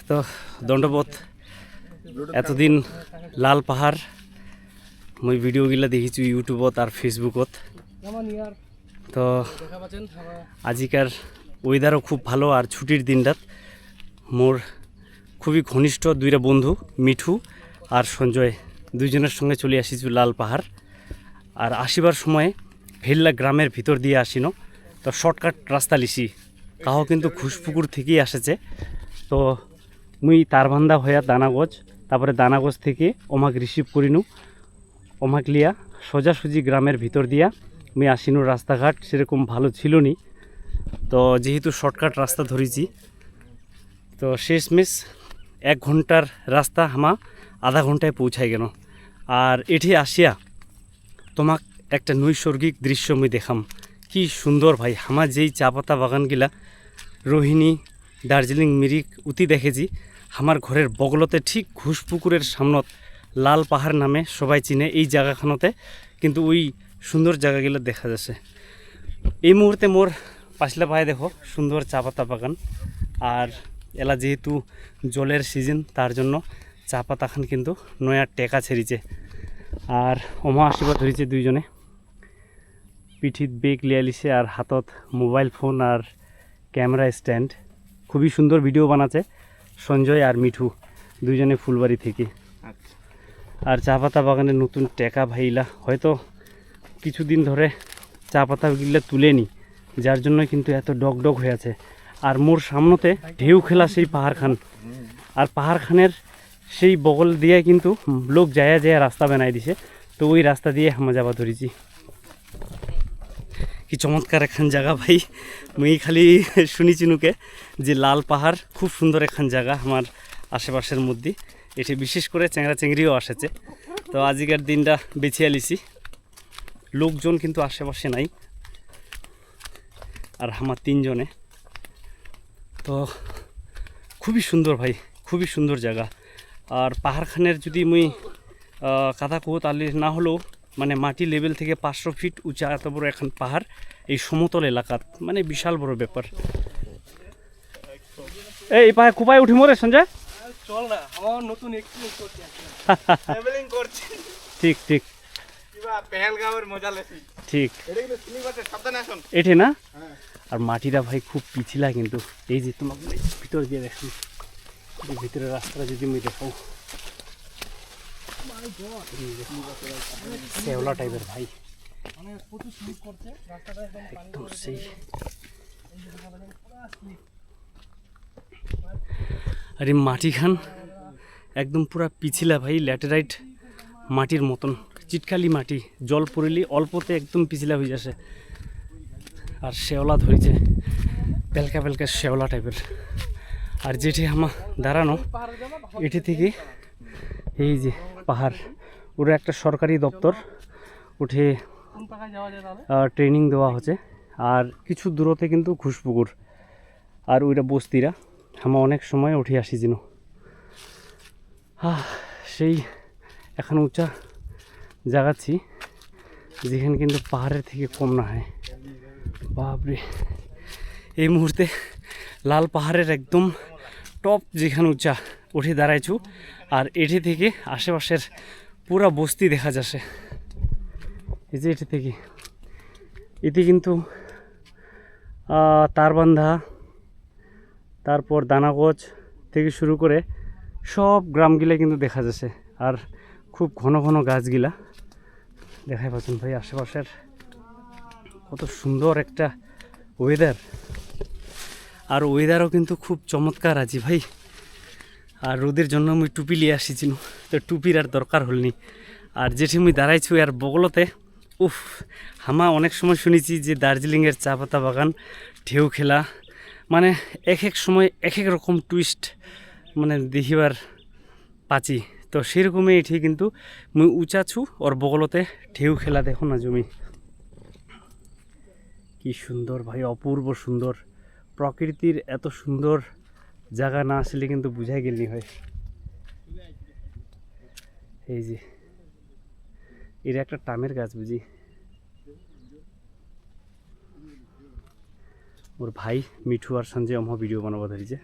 তো দণ্ডবোধ এতদিন লাল পাহাড় মই ভিডিওগিলা দেখিছো ইউটিউবত আর ফেসবুকত। তো আজিকার ওয়েদারও খুব ভালো আর ছুটির দিনটাত মোর খুবই ঘনিষ্ঠ দুইটা বন্ধু মিঠু আর সঞ্জয় দুইজনের সঙ্গে চলে আসিছু লাল পাহাড়। আর আসিবার সময় ভেল্লা গ্রামের ভিতর দিয়ে আসিনো, তো শর্টকাট রাস্তা লিছি কাহ কিন্তু ঘুষপুকুর থেকেই আসেছে। তো মুই তারবান্ধা হইয়া দানাগজ, তারপরে দানাগজ থেকে ওমাক রিসিভ করিনু, ওমাক লিয়া সোজাসুজি গ্রামের ভিতর দিয়া মুই আসিনু। রাস্তাঘাট সেরকম ভালো ছিল নি, তো যেহেতু শর্টকাট রাস্তা ধরেছি তো শেষমেশ 1 ঘন্টার রাস্তা হামা আধা ঘন্টায় পৌঁছাই গেল। আর এটি আসিয়া তোমাক একটা নৈসর্গিক দৃশ্য মুই দেখাম, কি সুন্দর ভাই। আমার যেই চা পাতা বাগানগুলা রোহিণী, দার্জিলিং, মিরিক উতি দেখেছি, আমার ঘরের বগলতে ঠিক ঘুষপুকুরের সামনত লাল পাহাড় নামে সবাই চিনে এই জায়গাখানতে, কিন্তু ওই সুন্দর জায়গাগুলো দেখা যাচ্ছে। এই মুহূর্তে মোর পাশলা পায়ে দেখো সুন্দর চা পাতা বাগান। আর এলা যেহেতু জলের সিজন তার জন্য চা পাতাখান কিন্তু নয়া টেকা ছেড়িছে। আর ওমা আসিবা ধরেছে দুইজনে, পিঠিত বেগ লিয়ালিছে আর হাতত মোবাইল ফোন আর ক্যামেরা স্ট্যান্ড। খুবই সুন্দর ভিডিও বানাচ্ছে সঞ্জয় আর মিঠু দুইজনে ফুলবাড়ি থেকে। আর চা পাতা বাগানের নতুন টেকা ভাইলা হয়তো কিছুদিন ধরে চা পাতাগুলা তুলেনি, যার জন্য কিন্তু এত ডগ ডগ হয়ে আছে। আর মোর সামনেতে ঢেউ খেলা সেই পাহাড়খান, আর পাহাড়খানের সেই বগল দিয়ে কিন্তু লোক যায় যায় রাস্তা বানাই দিছে, তো ওই রাস্তা দিয়ে আমরা যাবা ধরেছি। কি চমৎকার একখান জায়গা ভাই। মুই খালি শুনিছি নুকে যে লাল পাহাড় খুব সুন্দর একখান জায়গা আমার আশেপাশের মধ্যে। এটি বিশেষ করে চ্যাংরা চেংড়িও আসেছে। তো আজকের দিনটা বেছে আলিছি, লোকজন কিন্তু আশেপাশে নাই, আর আমার 3 জনে। তো খুবই সুন্দর ভাই, খুবই সুন্দর জায়গা। আর পাহাড়খানের যদি মুই কথা কো তাহলে না হলেও মানে মাটি লেভেল থেকে 500 ফিট উঁচা এত বড় এখন পাহাড় এই সমতল এলাকাত, মানে বিশাল বড় ব্যাপার। এই পায়ে কুপায় উঠি মরে সঞ্জয়, চল না, আমার নতুন এক্সপেরিয়েন্স করছি, ট্রাভেলিং করছি। ঠিক ঠিক, কিবা পেহেলগাঁওয়ের মজা লেছি। ঠিক এটা কিন্তু স্লিপ আছে, সাবধানে আসুন। এঠে না। হ্যাঁ, আর মাটিটা ভাই খুব পিছিলা কিন্তু। এই যে তোমাকে ভিতর দিয়ে দেখুন, ভিতরের রাস্তাটা যদি আমি দেখাও, শ্যাওলা টাইপের ভাই, মানে প্রচুর স্লিপ করছে রাস্তাটা, একদম সেই। আর এই মাটিখান একদম পুরা পিছিলা ভাই, ল্যাটেরাইট মাটির মতন, চিটকালি মাটি, জল পড়িলে অল্পতে একদম পিছিলা হয়ে যাচ্ছে। আর শ্যাওলা ধরেছে, পেলকা পেলকা শ্যাওলা টাইপের। আর যেটি আমার দাঁড়ানো এটি থেকে এই যে পাহাড়, ওরা একটা সরকারি দপ্তর, উঠে ট্রেনিং দেওয়া হচ্ছে। আর কিছু দূরতে কিন্তু ঘুষপুকুর, আর ওইটা বস্তিরা আমরা অনেক সময় উঠে আসিছিল। সেই এখন উঁচা জাগাচ্ছি যেখানে কিন্তু পাহাড়ের থেকে কম না হয়। বাপরে, এই মুহূর্তে লাল পাহাড়ের একদম টপ যেখানে উঁচা উঠে দাঁড়াইছু, আর এটি থেকে আশেপাশের পুরা বস্তি দেখা যাচ্ছে। এই যে এটি থেকে এটি কিন্তু তারবান্ধা, তারপর দানাগজ থেকে শুরু করে সব গ্রামগুলা কিন্তু দেখা যাচ্ছে। আর খুব ঘন ঘন গাছগুলা দেখাই পাচ্ছেন ভাই। আশেপাশের কত সুন্দর একটা ওয়েদার, আর ওয়েদারও কিন্তু খুব চমৎকার আছে ভাই। আর রোদের জন্য আমি টুপি নিয়ে আসিছিল, তো টুপির আর দরকার হলনি। আর যেটি আমি দাঁড়াইছি আর বগলতে, উফ, হামা অনেক সময় শুনেছি যে দার্জিলিংয়ের চা পাতা বাগান ঢেউ খেলা, মানে এক এক সময় এক এক রকম টুইস্ট মানে দেখিবার পাচি। তো সেরকমই এটি কিন্তু মুই উঁচা ছু, ওর বগলতে ঢেউ খেলা দেখো না জমি। কি সুন্দর ভাই, অপূর্ব সুন্দর। প্রকৃতির এত সুন্দর জায়গা না আসলে কিন্তু বুঝাই গেলি হয়। এই যে এর একটা টামের গাছ বুঝি, মোর ভাই মিঠু আর সঞ্জয় অমহ ভিডিও বানাব ধরিছে